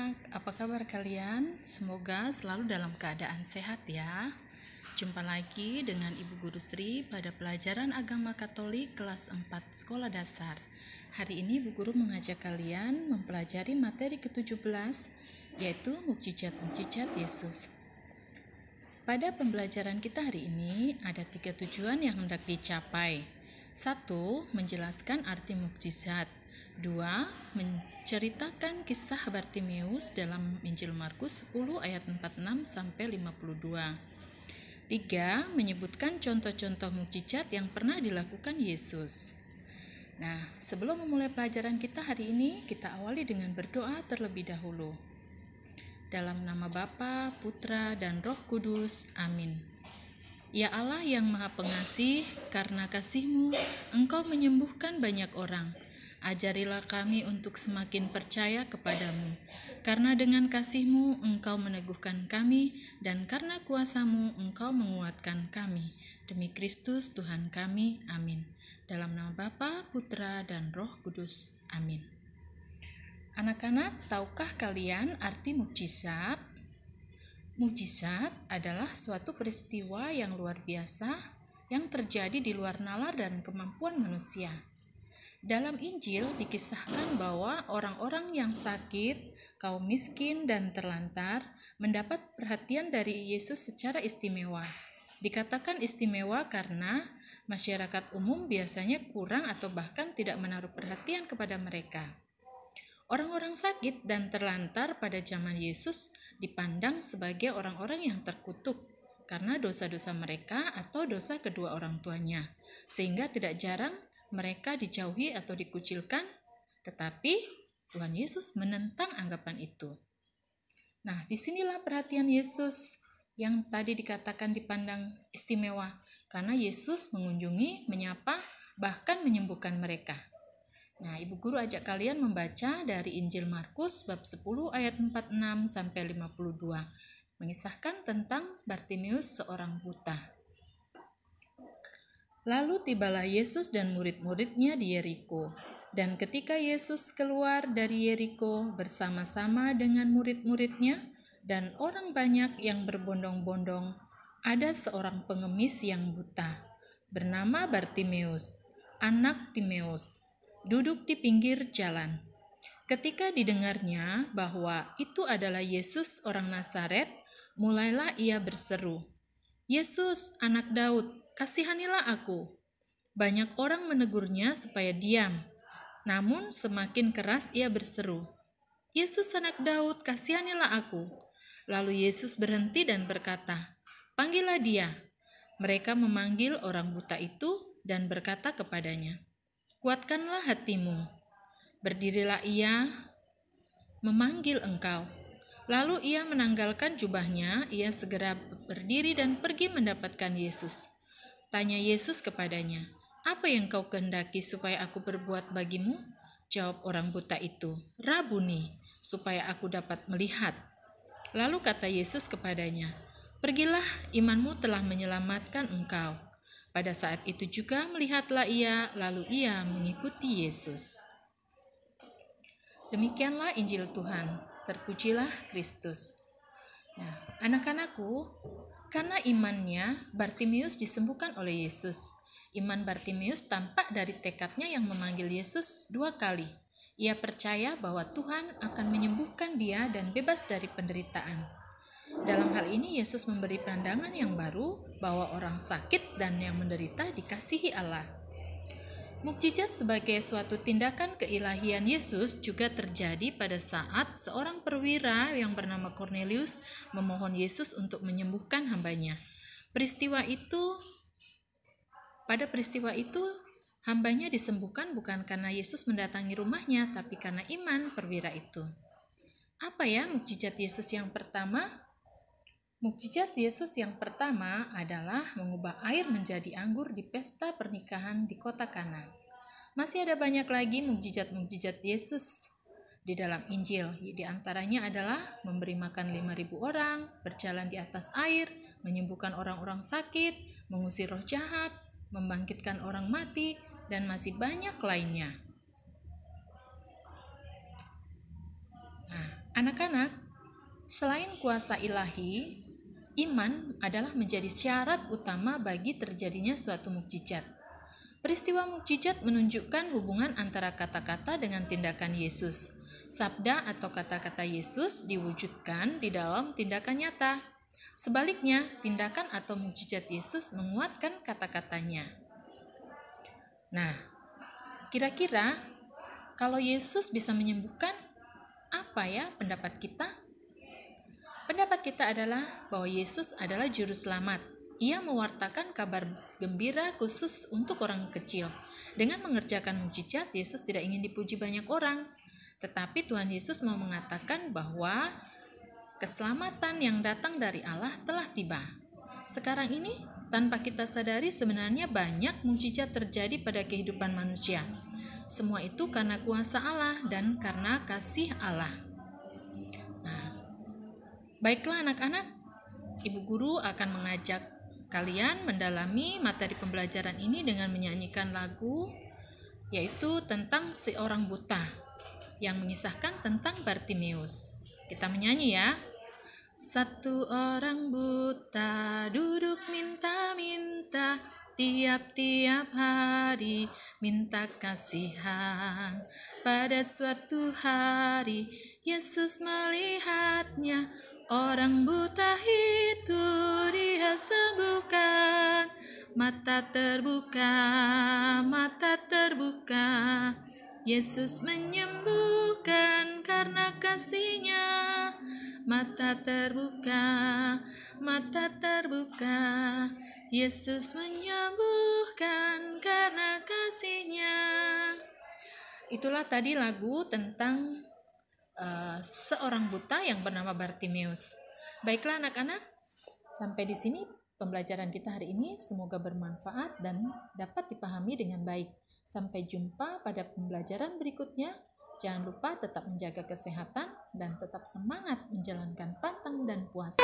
anak-anak, apa kabar kalian? Semoga selalu dalam keadaan sehat ya. Jumpa lagi dengan Ibu Guru Sri pada pelajaran agama Katolik kelas 4 sekolah dasar. Hari ini Ibu Guru mengajak kalian mempelajari materi ke-17, yaitu mukjizat-mukjizat Yesus. Pada pembelajaran kita hari ini ada 3 tujuan yang hendak dicapai. 1. Menjelaskan arti mukjizat. 2. Menceritakan kisah Bartimeus dalam Injil Markus 10 ayat 46 sampai 52. 3. Menyebutkan contoh-contoh mukjizat yang pernah dilakukan Yesus. Nah, sebelum memulai pelajaran kita hari ini, kita awali dengan berdoa terlebih dahulu. Dalam nama Bapa, Putra, dan Roh Kudus. Amin. Ya Allah yang Maha Pengasih, karena kasih-Mu, Engkau menyembuhkan banyak orang. Ajarilah kami untuk semakin percaya kepadamu, karena dengan kasih-Mu Engkau meneguhkan kami, dan karena kuasa-Mu Engkau menguatkan kami. Demi Kristus Tuhan kami, amin. Dalam nama Bapa, Putra, dan Roh Kudus, amin. Anak-anak, tahukah kalian arti mukjizat? Mukjizat adalah suatu peristiwa yang luar biasa yang terjadi di luar nalar dan kemampuan manusia. Dalam Injil dikisahkan bahwa orang-orang yang sakit, kaum miskin, dan terlantar mendapat perhatian dari Yesus secara istimewa. Dikatakan istimewa karena masyarakat umum biasanya kurang atau bahkan tidak menaruh perhatian kepada mereka. Orang-orang sakit dan terlantar pada zaman Yesus dipandang sebagai orang-orang yang terkutuk karena dosa-dosa mereka atau dosa kedua orang tuanya, sehingga tidak jarang mereka dijauhi atau dikucilkan, tetapi Tuhan Yesus menentang anggapan itu. Nah, disinilah perhatian Yesus yang tadi dikatakan dipandang istimewa, karena Yesus mengunjungi, menyapa, bahkan menyembuhkan mereka. Nah, Ibu Guru ajak kalian membaca dari Injil Markus bab 10 ayat 46 sampai 52, mengisahkan tentang Bartimeus seorang buta. Lalu tibalah Yesus dan murid-muridnya di Yeriko. Dan ketika Yesus keluar dari Yeriko bersama-sama dengan murid-muridnya dan orang banyak yang berbondong-bondong, ada seorang pengemis yang buta, bernama Bartimeus, anak Timeus, duduk di pinggir jalan. Ketika didengarnya bahwa itu adalah Yesus orang Nazaret, mulailah ia berseru, "Yesus, anak Daud, kasihanilah aku." Banyak orang menegurnya supaya diam, namun semakin keras ia berseru, "Yesus, anak Daud, kasihanilah aku." Lalu Yesus berhenti dan berkata, "Panggillah dia." Mereka memanggil orang buta itu dan berkata kepadanya, "Kuatkanlah hatimu. Berdirilah, ia memanggil engkau." Lalu ia menanggalkan jubahnya, ia segera berdiri dan pergi mendapatkan Yesus. Tanya Yesus kepadanya, "Apa yang kau kehendaki supaya aku berbuat bagimu?" Jawab orang buta itu, "Rabuni, supaya aku dapat melihat." Lalu kata Yesus kepadanya, "Pergilah, imanmu telah menyelamatkan engkau." Pada saat itu juga melihatlah ia, lalu ia mengikuti Yesus. Demikianlah Injil Tuhan. Terpujilah Kristus. Nah, anak-anakku, karena imannya, Bartimeus disembuhkan oleh Yesus. Iman Bartimeus tampak dari tekadnya yang memanggil Yesus 2 kali. Ia percaya bahwa Tuhan akan menyembuhkan dia dan bebas dari penderitaan. Dalam hal ini, Yesus memberi pandangan yang baru bahwa orang sakit dan yang menderita dikasihi Allah. Mukjizat sebagai suatu tindakan keilahian Yesus juga terjadi pada saat seorang perwira yang bernama Cornelius memohon Yesus untuk menyembuhkan hambanya. Pada peristiwa itu, hambanya disembuhkan bukan karena Yesus mendatangi rumahnya, tapi karena iman perwira itu. Apa ya mukjizat Yesus yang pertama? Mukjizat Yesus yang pertama adalah mengubah air menjadi anggur di pesta pernikahan di kota Kana. Masih ada banyak lagi mukjizat-mukjizat Yesus di dalam Injil. Di antaranya adalah memberi makan 5.000 orang, berjalan di atas air, menyembuhkan orang-orang sakit, mengusir roh jahat, membangkitkan orang mati, dan masih banyak lainnya. Nah, Anak-anak, selain kuasa ilahi, iman adalah menjadi syarat utama bagi terjadinya suatu mukjizat. Peristiwa mukjizat menunjukkan hubungan antara kata-kata dengan tindakan Yesus. Sabda atau kata-kata Yesus diwujudkan di dalam tindakan nyata. Sebaliknya, tindakan atau mukjizat Yesus menguatkan kata-katanya. Nah, kira-kira kalau Yesus bisa menyembuhkan, apa ya pendapat kita? Pendapat kita adalah bahwa Yesus adalah juru selamat. Ia mewartakan kabar gembira khusus untuk orang kecil. Dengan mengerjakan mukjizat, Yesus tidak ingin dipuji banyak orang. Tetapi Tuhan Yesus mau mengatakan bahwa keselamatan yang datang dari Allah telah tiba. Sekarang ini, tanpa kita sadari sebenarnya banyak mukjizat terjadi pada kehidupan manusia. Semua itu karena kuasa Allah dan karena kasih Allah. Nah, baiklah anak-anak, Ibu Guru akan mengajak kalian mendalami materi pembelajaran ini dengan menyanyikan lagu, yaitu tentang seorang buta yang mengisahkan tentang Bartimeus. Kita menyanyi ya. Satu orang buta duduk minta-minta, tiap-tiap hari minta kasihan. Pada suatu hari Yesus melihatnya, orang buta itu dia sembuhkan. Mata terbuka, Yesus menyembuhkan karena kasih-Nya. Mata terbuka, Yesus menyembuhkan karena kasih-Nya. Itulah tadi lagu tentang seorang buta yang bernama Bartimeus. Baiklah anak-anak, sampai di sini pembelajaran kita hari ini. Semoga bermanfaat dan dapat dipahami dengan baik. Sampai jumpa pada pembelajaran berikutnya. Jangan lupa tetap menjaga kesehatan dan tetap semangat menjalankan pantang dan puasa.